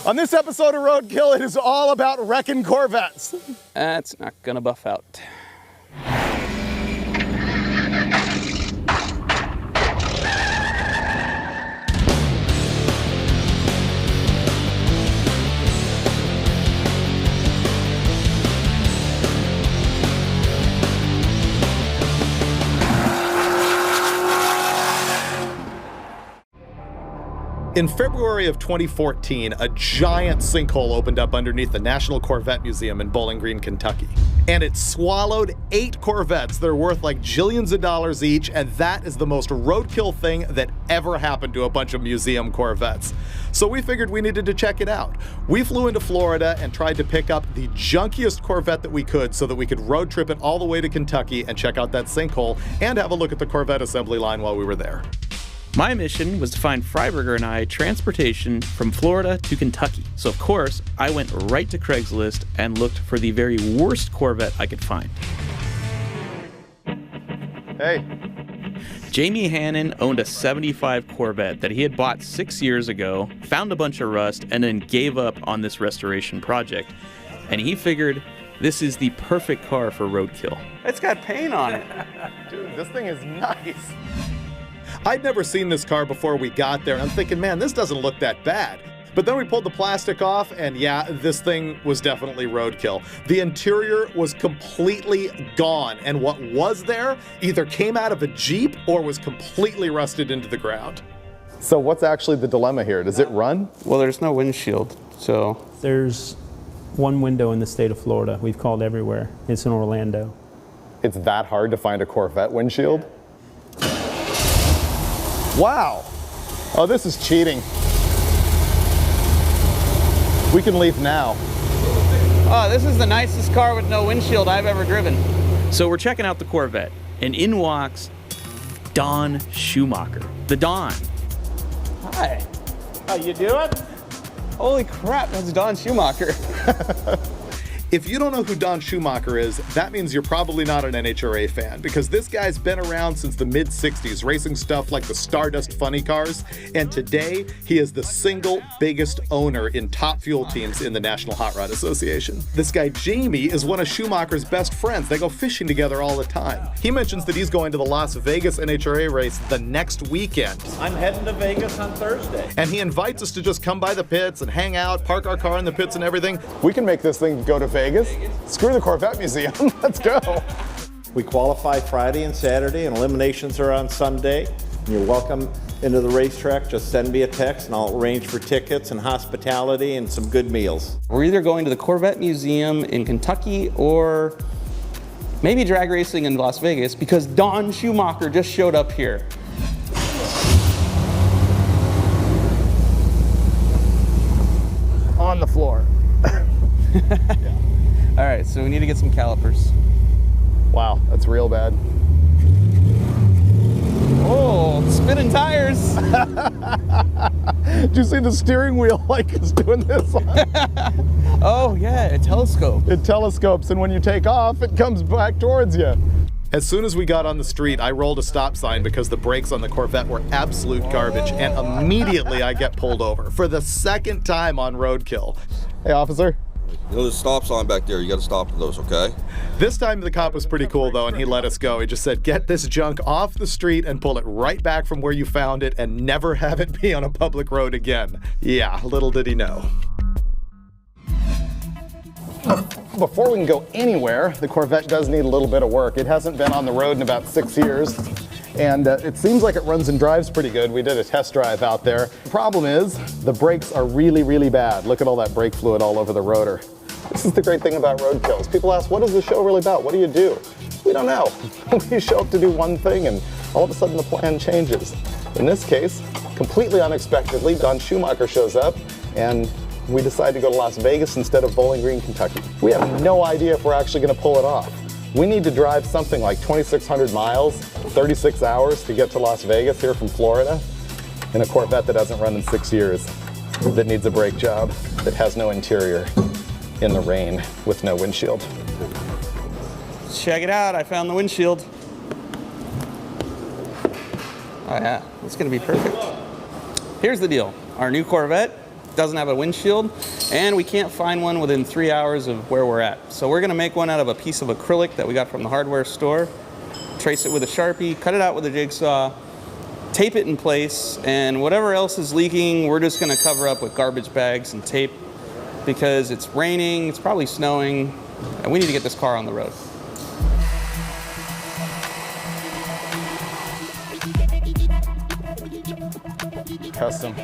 On this episode of Roadkill, it is all about wrecking Corvettes. That's not gonna buff out. In February of 2014, a giant sinkhole opened up underneath the National Corvette Museum in Bowling Green, Kentucky. And it swallowed 8 Corvettes that are worth like jillions of dollars each, and that is the most roadkill thing that ever happened to a bunch of museum Corvettes. So we figured we needed to check it out. We flew into Florida and tried to pick up the junkiest Corvette that we could so that we could road trip it all the way to Kentucky and check out that sinkhole and have a look at the Corvette assembly line while we were there. My mission was to find Freiberger and I transportation from Florida to Kentucky. So of course, I went right to Craigslist and looked for the very worst Corvette I could find. Hey. Jamie Hannon owned a 75 Corvette that he had bought 6 years ago, found a bunch of rust, and then gave up on this restoration project. And he figured this is the perfect car for roadkill. It's got paint on it. Dude, this thing is nice. I'd never seen this car before we got there, and I'm thinking, man, this doesn't look that bad. But then we pulled the plastic off, and yeah, this thing was definitely roadkill. The interior was completely gone, and what was there either came out of a Jeep or was completely rusted into the ground. So what's actually the dilemma here? Does it run? Well, there's no windshield, so. There's one window in the state of Florida. We've called everywhere. It's in Orlando. It's that hard to find a Corvette windshield? Wow. Oh, this is cheating. We can leave now. Oh, this is the nicest car with no windshield I've ever driven. So we're checking out the Corvette, and in walks Don Schumacher. The Don. Hi. How you doing? Holy crap, that's Don Schumacher. If you don't know who Don Schumacher is, that means you're probably not an NHRA fan, because this guy's been around since the mid-60s, racing stuff like the Stardust funny cars, and today he is the single biggest owner in top fuel teams in the National Hot Rod Association. This guy Jamie is one of Schumacher's best friends. They go fishing together all the time. He mentions that he's going to the Las Vegas NHRA race the next weekend. I'm heading to Vegas on Thursday. And he invites us to just come by the pits and hang out, park our car in the pits and everything. We can make this thing go to Vegas. Screw the Corvette Museum. Let's go. We qualify Friday and Saturday, and eliminations are on Sunday. You're welcome into the racetrack. Just send me a text, and I'll arrange for tickets and hospitality and some good meals. We're either going to the Corvette Museum in Kentucky or maybe drag racing in Las Vegas, because Don Schumacher just showed up here. On the floor. Yeah. All right, so we need to get some calipers. Wow, that's real bad. Oh, spinning tires. Did you see the steering wheel like it's doing this? Oh yeah, it telescopes. It telescopes, and when you take off, it comes back towards you. As soon as we got on the street, I rolled a stop sign because the brakes on the Corvette were absolute garbage, and immediately I get pulled over for the second time on Roadkill. Hey, officer. There's a stop sign back there. You got to stop for those, okay? This time the cop was pretty cool though, and he let us go. He just said, get this junk off the street and pull it right back from where you found it and never have it be on a public road again. Yeah, little did he know. Before we can go anywhere, the Corvette does need a little bit of work. It hasn't been on the road in about 6 years. And it seems like it runs and drives pretty good. We did a test drive out there. The problem is the brakes are really, really bad. Look at all that brake fluid all over the rotor. This is the great thing about roadkills. People ask, what is the show really about? What do you do? We don't know. We show up to do one thing and all of a sudden the plan changes. In this case, completely unexpectedly, Don Schumacher shows up and we decide to go to Las Vegas instead of Bowling Green, Kentucky. We have no idea if we're actually going to pull it off. We need to drive something like 2,600 miles, 36 hours to get to Las Vegas here from Florida in a Corvette that hasn't run in 6 years, that needs a brake job, that has no interior, in the rain with no windshield. Check it out, I found the windshield. Oh yeah, it's gonna be perfect. Here's the deal. Our new Corvette doesn't have a windshield, and we can't find one within 3 hours of where we're at. So we're gonna make one out of a piece of acrylic that we got from the hardware store, trace it with a Sharpie, cut it out with a jigsaw, tape it in place, and whatever else is leaking, we're just gonna cover up with garbage bags and tape because it's raining, it's probably snowing, and we need to get this car on the road. Custom.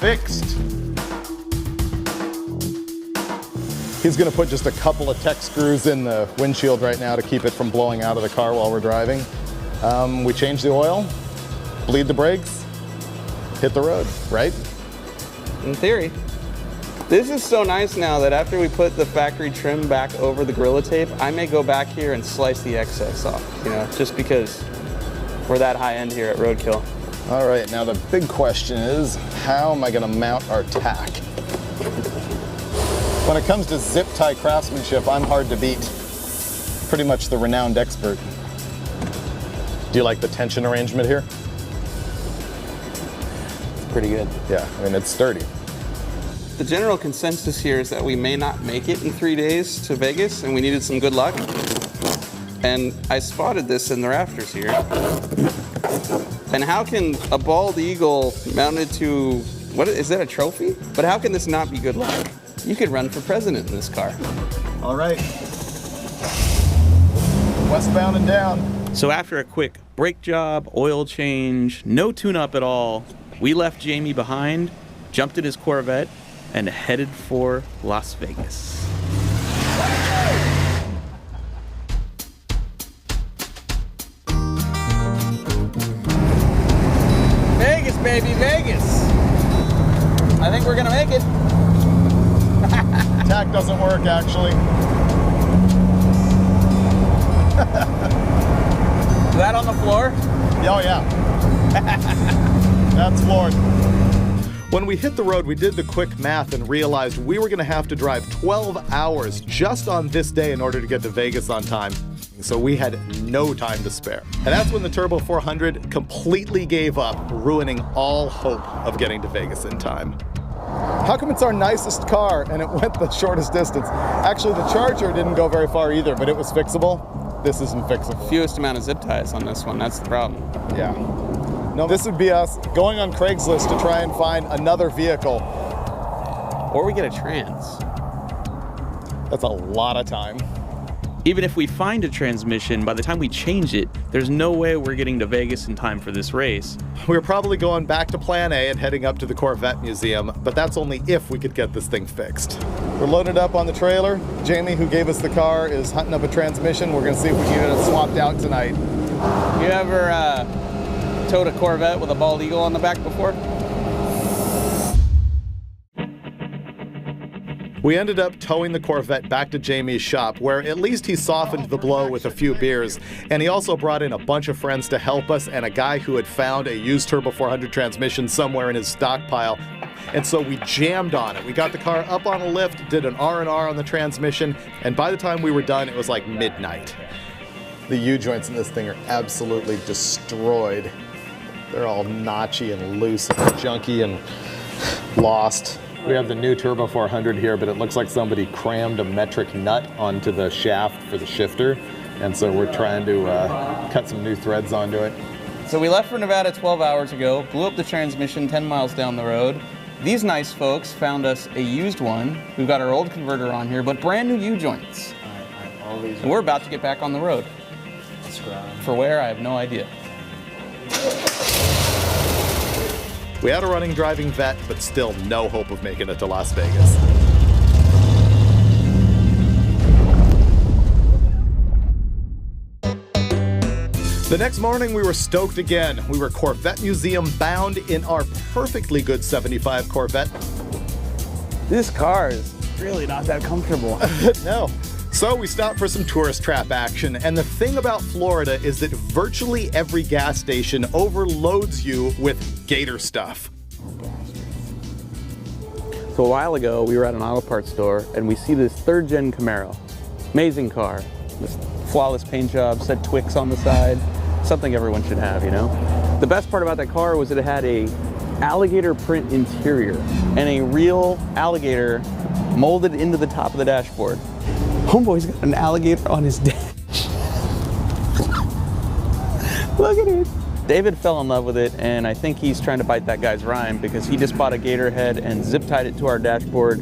Fixed. He's gonna put just a couple of tech screws in the windshield right now to keep it from blowing out of the car while we're driving. We change the oil, bleed the brakes, hit the road, right? In theory. This is so nice now that after we put the factory trim back over the Gorilla Tape, I may go back here and slice the excess off, you know, just because we're that high end here at Roadkill. All right, now the big question is, how am I gonna mount our tack? When it comes to zip tie craftsmanship, I'm hard to beat. Pretty much the renowned expert. Do you like the tension arrangement here? It's pretty good. Yeah, I mean, it's sturdy. The general consensus here is that we may not make it in 3 days to Vegas, and we needed some good luck. And I spotted this in the rafters here. And how can a bald eagle mounted to, what is that, a trophy? But how can this not be good luck? You could run for president in this car. All right. Westbound and down. So after a quick brake job, oil change, no tune-up at all, we left Jamie behind, jumped in his Corvette, and headed for Las Vegas. Vegas, baby, Vegas. I think we're gonna make it. Tack doesn't work, actually. Is that on the floor? Oh, yeah. That's floored. When we hit the road, we did the quick math and realized we were gonna have to drive 12 hours just on this day in order to get to Vegas on time. So we had no time to spare. And that's when the Turbo 400 completely gave up, ruining all hope of getting to Vegas in time. How come it's our nicest car and it went the shortest distance? Actually, the Charger didn't go very far either, but it was fixable. This isn't fixable. Fewest amount of zip ties on this one, that's the problem. Yeah. No, this would be us going on Craigslist to try and find another vehicle. Or we get a trans. That's a lot of time. Even if we find a transmission, by the time we change it, there's no way we're getting to Vegas in time for this race. We're probably going back to Plan A and heading up to the Corvette Museum, but that's only if we could get this thing fixed. We're loaded up on the trailer. Jamie, who gave us the car, is hunting up a transmission. We're gonna see if we can get it swapped out tonight. You ever towed a Corvette with a bald eagle on the back before? We ended up towing the Corvette back to Jamie's shop, where at least he softened the blow with a few beers, and he also brought in a bunch of friends to help us and a guy who had found a used Turbo 400 transmission somewhere in his stockpile. And so we jammed on it. We got the car up on a lift, did an R&R on the transmission, and by the time we were done, it was like midnight. The U-joints in this thing are absolutely destroyed. They're all notchy and loose and junky and lost. We have the new Turbo 400 here, but it looks like somebody crammed a metric nut onto the shaft for the shifter. And so we're trying to cut some new threads onto it. So we left for Nevada 12 hours ago, blew up the transmission 10 miles down the road. These nice folks found us a used one. We've got our old converter on here, but brand new U-joints. And we're about to get back on the road. For where, I have no idea. We had a running driving vet, but still no hope of making it to Las Vegas. The next morning, we were stoked again. We were Corvette Museum bound in our perfectly good 75 Corvette. This car is really not that comfortable. No. So we stopped for some tourist trap action, and the thing about Florida is that virtually every gas station overloads you with gator stuff. So a while ago, we were at an auto parts store, and we see this third-gen Camaro. Amazing car. This flawless paint job, said Twix on the side. Something everyone should have, you know? The best part about that car was that it had a alligator print interior and a real alligator molded into the top of the dashboard. Homeboy's got an alligator on his dash. Look at it. David fell in love with it, and I think he's trying to bite that guy's rhyme because he just bought a gator head and zip tied it to our dashboard.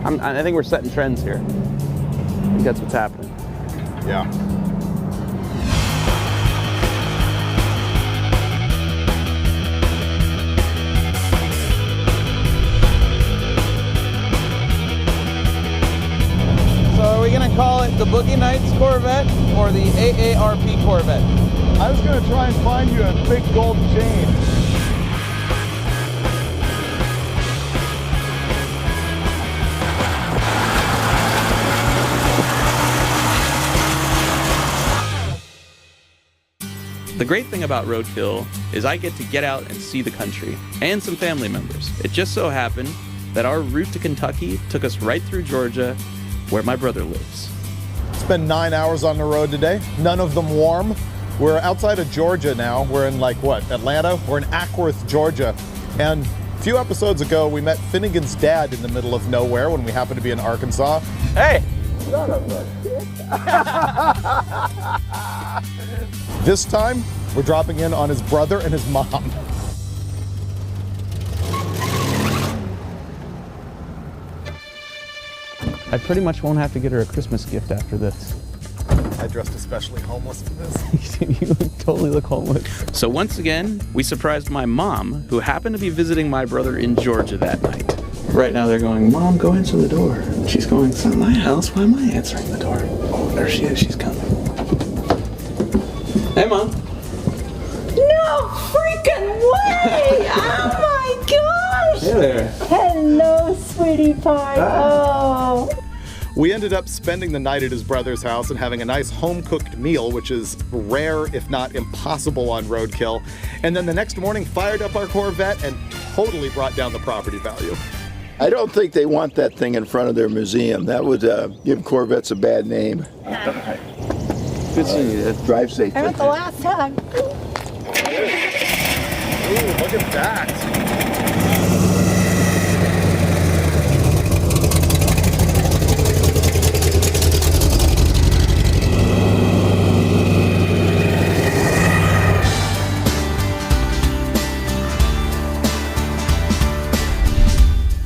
I think we're setting trends here. I think that's what's happening. Yeah. So are we gonna call it the Boogie Nights Corvette or the AARP Corvette? I was gonna try and find you a big gold chain. The great thing about Roadkill is I get to get out and see the country and some family members. It just so happened that our route to Kentucky took us right through Georgia, where my brother lives. Spent 9 hours on the road today, none of them warm. We're outside of Georgia now. We're in Atlanta? We're in Ackworth, Georgia. And a few episodes ago, we met Finnegan's dad in the middle of nowhere when we happened to be in Arkansas. Hey! This time, we're dropping in on his brother and his mom. I pretty much won't have to get her a Christmas gift after this. I dressed especially homeless for this. You totally look homeless. So once again, we surprised my mom, who happened to be visiting my brother in Georgia that night. Right now they're going, "Mom, go answer the door." She's going, "It's not my house, why am I answering the door?" Oh, there she is, she's coming. Hey, Mom. No freaking way! Oh my gosh! Hey there. Hello, sweetie pie. Oh. We ended up spending the night at his brother's house and having a nice home-cooked meal, which is rare, if not impossible, on Roadkill. And then the next morning, fired up our Corvette and totally brought down the property value. I don't think they want that thing in front of their museum. That would give Corvettes a bad name. Good seeing you, Dad. Drive safe. I went the last time. Ooh, look at that.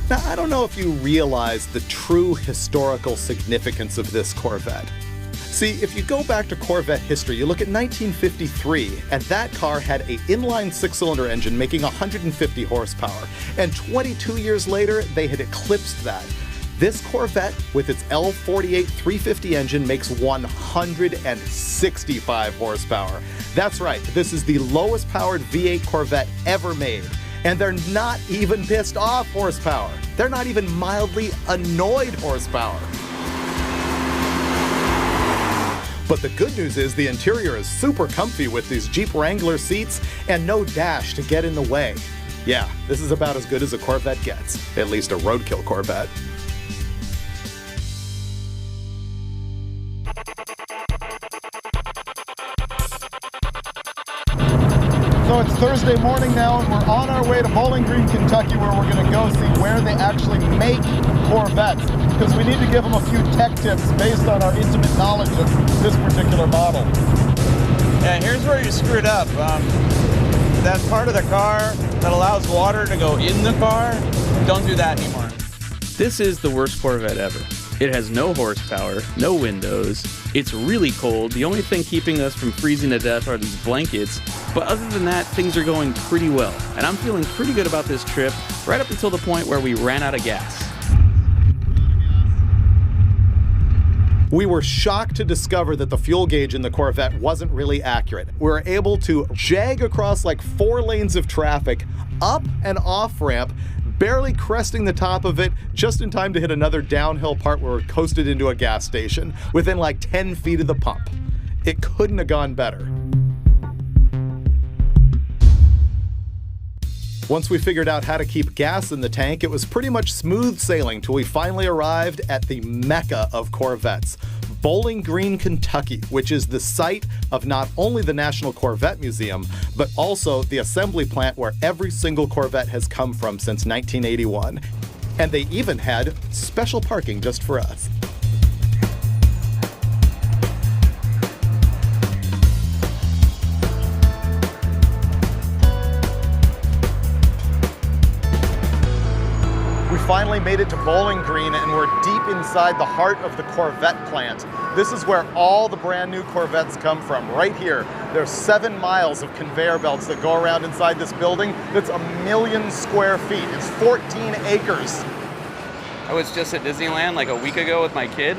Now, I don't know if you realize the true historical significance of this Corvette. See, if you go back to Corvette history, you look at 1953, and that car had an inline six-cylinder engine making 150 horsepower. And 22 years later, they had eclipsed that. This Corvette, with its L48 350 engine, makes 165 horsepower. That's right, this is the lowest powered V8 Corvette ever made. And they're not even pissed off horsepower. They're not even mildly annoyed horsepower. But the good news is the interior is super comfy with these Jeep Wrangler seats and no dash to get in the way. Yeah, this is about as good as a Corvette gets, at least a Roadkill Corvette. So it's Thursday morning now, and we're on our way to Bowling Green, Kentucky, where we're going to go see where they actually make Corvettes, because we need to give them a few tech tips based on our intimate knowledge of this particular model. Yeah, here's where you screwed up. That part of the car that allows water to go in the car, don't do that anymore. This is the worst Corvette ever. It has no horsepower, no windows. It's really cold. The only thing keeping us from freezing to death are these blankets. But other than that, things are going pretty well. And I'm feeling pretty good about this trip, right up until the point where we ran out of gas. We were shocked to discover that the fuel gauge in the Corvette wasn't really accurate. We were able to jag across like 4 lanes of traffic, up and off ramp, barely cresting the top of it, just in time to hit another downhill part where we coasted into a gas station within like 10 feet of the pump. It couldn't have gone better. Once we figured out how to keep gas in the tank, it was pretty much smooth sailing till we finally arrived at the mecca of Corvettes, Bowling Green, Kentucky, which is the site of not only the National Corvette Museum, but also the assembly plant where every single Corvette has come from since 1981. And they even had special parking just for us. We finally made it to Bowling Green, and we're deep inside the heart of the Corvette plant. This is where all the brand new Corvettes come from, right here. There's 7 miles of conveyor belts that go around inside this building. That's 1 million square feet. It's 14 acres. I was just at Disneyland like a week ago with my kid,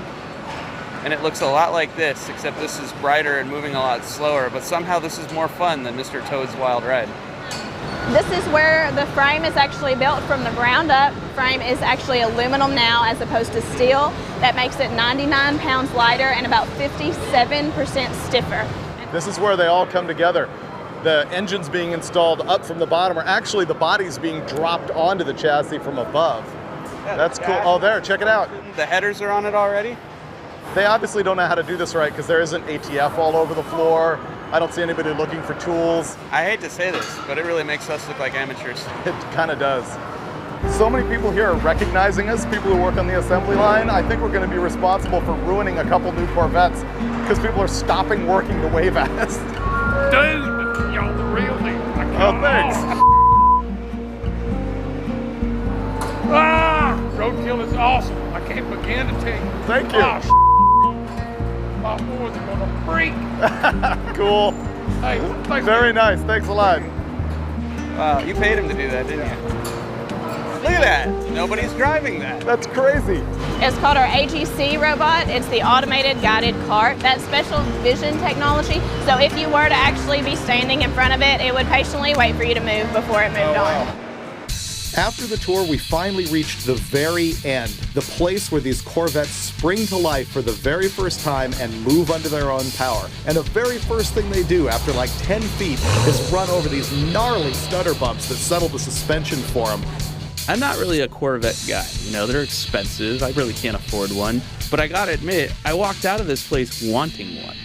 and it looks a lot like this, except this is brighter and moving a lot slower, but somehow this is more fun than Mr. Toad's Wild Ride. This is where the frame is actually built from the ground up. Frame is actually aluminum now as opposed to steel. That makes it 99 pounds lighter and about 57% stiffer. This is where they all come together. The engines being installed up from the bottom, or actually the bodies being dropped onto the chassis from above. Yeah, that's cool. Oh, there, check it out. The headers are on it already? They obviously don't know how to do this right because there isn't ATF all over the floor. I don't see anybody looking for tools. I hate to say this, but it really makes us look like amateurs. It kind of does. So many people here are recognizing us, people who work on the assembly line. I think we're going to be responsible for ruining a couple new Corvettes because people are stopping working to wave at us. Dude, y'all the real deal. Oh, thanks. Roadkill is awesome. I can't begin to tell you. Thank you. My boys are gonna freak. Cool. Hey, thanks. Very nice. Thanks a lot. Wow, you paid him to do that, didn't you? Look at that. Nobody's driving that. That's crazy. It's called our AGC robot. It's the automated guided cart. That's special vision technology. So if you were to actually be standing in front of it, it would patiently wait for you to move before it moved on. After the tour, we finally reached the very end, the place where these Corvettes spring to life for the very first time and move under their own power. And the very first thing they do after like 10 feet is run over these gnarly stutter bumps that settle the suspension for them. I'm not really a Corvette guy. You know, they're expensive. I really can't afford one. But I gotta admit, I walked out of this place wanting one.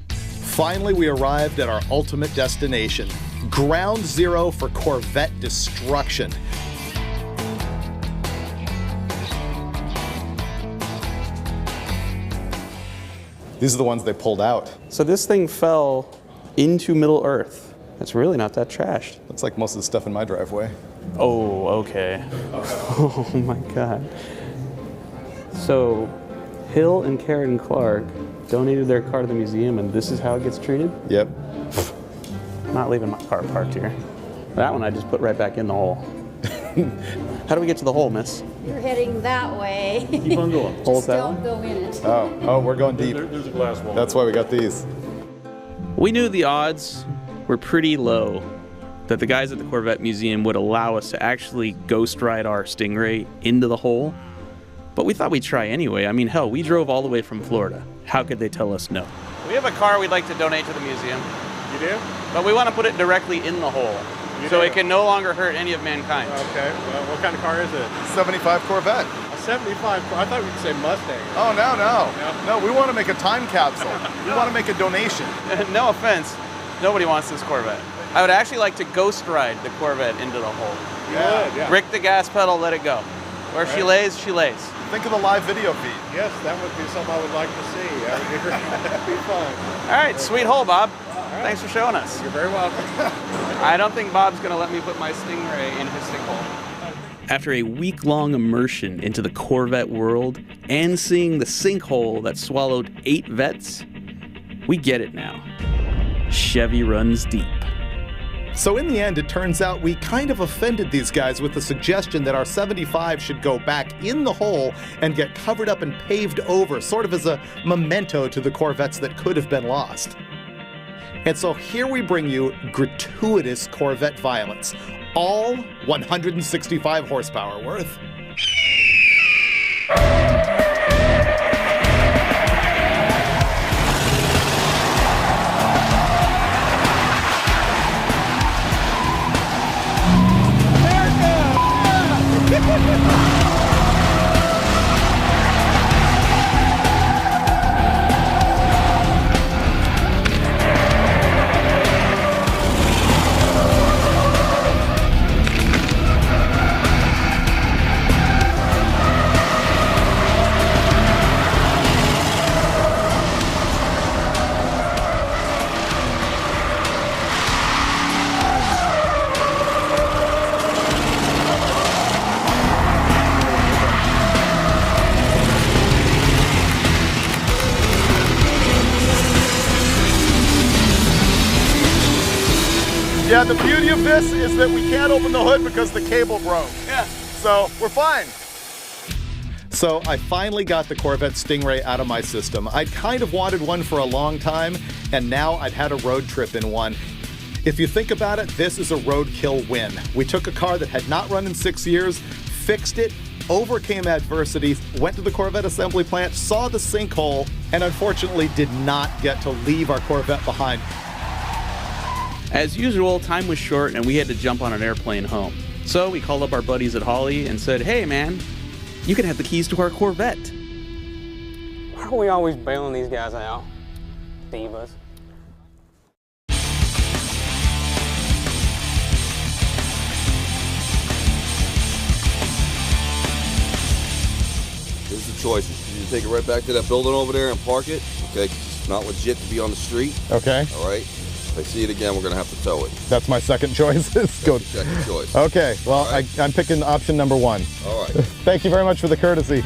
Finally, we arrived at our ultimate destination. Ground zero for Corvette destruction. These are the ones they pulled out. So this thing fell into Middle Earth. It's really not that trashed. Looks like most of the stuff in my driveway. Oh, okay. Oh my God. So Hill and Karen Clark donated their car to the museum, and this is how it gets treated? Yep. I'm not leaving my car parked here. That one I just put right back in the hole. How do we get to the hole, miss? You're heading that way. Keep on going. Just don't go in it. Oh, we're going deep. There's a glass wall. That's why we got these. We knew the odds were pretty low that the guys at the Corvette Museum would allow us to actually ghost ride our Stingray into the hole. But we thought we'd try anyway. I mean, hell, we drove all the way from Florida. How could they tell us no? We have a car we'd like to donate to the museum. You do? But we want to put it directly in the hole, so it can no longer hurt any of mankind. Okay. Well, what kind of car is it? 75 Corvette. A 75. I thought we'd say Mustang. Oh, no, we want to make a time capsule. We want to make a donation. No offense, nobody wants this Corvette. I would actually like to ghost ride the Corvette into the hole. You would, yeah. Brick the gas pedal, let it go. Where she lays, she lays. Think of the live video feed. Yes, that would be something I would like to see. That would be great. That'd be fun. All right, sweet hole, Bob. Thanks for showing us. You're very welcome. I don't think Bob's going to let me put my Stingray in his sinkhole. After a week-long immersion into the Corvette world and seeing the sinkhole that swallowed 8 vets, we get it now. Chevy runs deep. So in the end, it turns out we kind of offended these guys with the suggestion that our 75 should go back in the hole and get covered up and paved over, sort of as a memento to the Corvettes that could have been lost. And so here we bring you gratuitous Corvette violence, all 165 horsepower worth. Yeah, the beauty of this is that we can't open the hood because the cable broke. Yeah. So we're fine. So I finally got the Corvette Stingray out of my system. I'd kind of wanted one for a long time, and now I'd had a road trip in one. If you think about it, this is a roadkill win. We took a car that had not run in 6 years, fixed it, overcame adversity, went to the Corvette assembly plant, saw the sinkhole, and unfortunately did not get to leave our Corvette behind. As usual, time was short and we had to jump on an airplane home. So we called up our buddies at Holly and said, hey man, you can have the keys to our Corvette. Why are we always bailing these guys out? Divas. Here's the choices. You take it right back to that building over there and park it, okay? 'Cause it's not legit to be on the street. Okay. All right. If I see it again, we're gonna have to tow it. That's my second choice. Good. Second choice. Okay, well, All right. I'm picking option number 1. All right. Thank you very much for the courtesy.